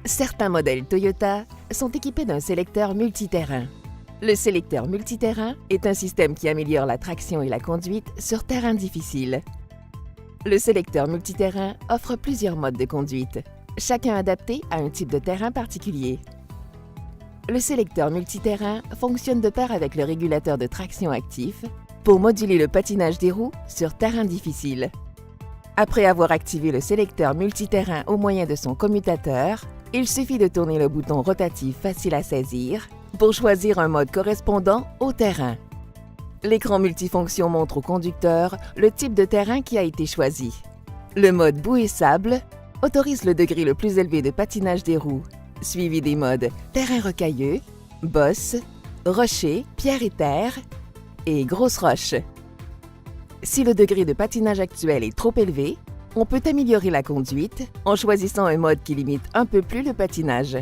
Certains modèles Toyota sont équipés d'un sélecteur multiterrain. Le sélecteur multiterrain est un système qui améliore la traction et la conduite sur terrain difficile. Le sélecteur multiterrain offre plusieurs modes de conduite, chacun adapté à un type de terrain particulier. Le sélecteur multiterrain fonctionne de pair avec le régulateur de traction actif pour moduler le patinage des roues sur terrain difficile. Après avoir activé le sélecteur multiterrain au moyen de son commutateur, il suffit de tourner le bouton rotatif facile à saisir pour choisir un mode correspondant au terrain. L'écran multifonction montre au conducteur le type de terrain qui a été choisi. Le mode boue et sable autorise le degré le plus élevé de patinage des roues, suivi des modes terrain rocailleux, bosse, rocher, pierre et terre et grosse roche. Si le degré de patinage actuel est trop élevé, on peut améliorer la conduite en choisissant un mode qui limite un peu plus le patinage.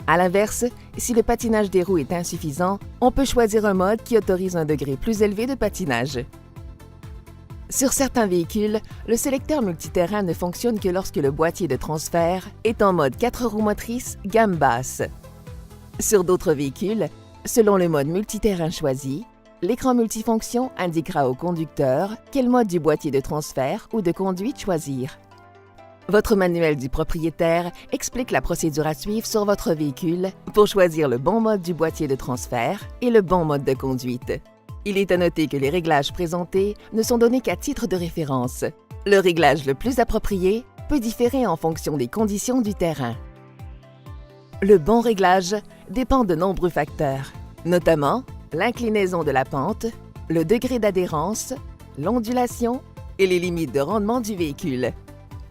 À l'inverse, si le patinage des roues est insuffisant, on peut choisir un mode qui autorise un degré plus élevé de patinage. Sur certains véhicules, le sélecteur multiterrain ne fonctionne que lorsque le boîtier de transfert est en mode 4 roues motrices gamme basse. Sur d'autres véhicules, selon le mode multiterrain choisi, l'écran multifonction indiquera au conducteur quel mode du boîtier de transfert ou de conduite choisir. Votre manuel du propriétaire explique la procédure à suivre sur votre véhicule pour choisir le bon mode du boîtier de transfert et le bon mode de conduite. Il est à noter que les réglages présentés ne sont donnés qu'à titre de référence. Le réglage le plus approprié peut différer en fonction des conditions du terrain. Le bon réglage dépend de nombreux facteurs, notamment l'inclinaison de la pente, le degré d'adhérence, l'ondulation et les limites de rendement du véhicule.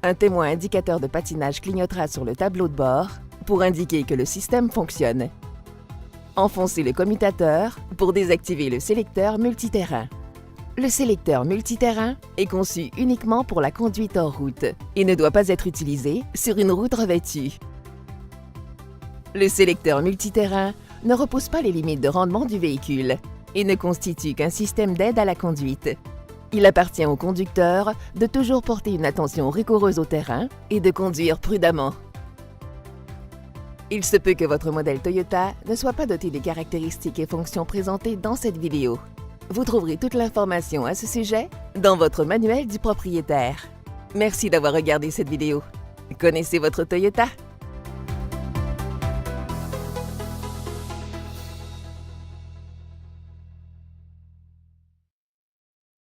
Un témoin indicateur de patinage clignotera sur le tableau de bord pour indiquer que le système fonctionne. Enfoncez le commutateur pour désactiver le sélecteur multiterrain. Le sélecteur multiterrain est conçu uniquement pour la conduite hors route et ne doit pas être utilisé sur une route revêtue. Le sélecteur multiterrain ne repousse pas les limites de rendement du véhicule et ne constitue qu'un système d'aide à la conduite. Il appartient au conducteur de toujours porter une attention rigoureuse au terrain et de conduire prudemment. Il se peut que votre modèle Toyota ne soit pas doté des caractéristiques et fonctions présentées dans cette vidéo. Vous trouverez toute l'information à ce sujet dans votre manuel du propriétaire. Merci d'avoir regardé cette vidéo. Connaissez votre Toyota?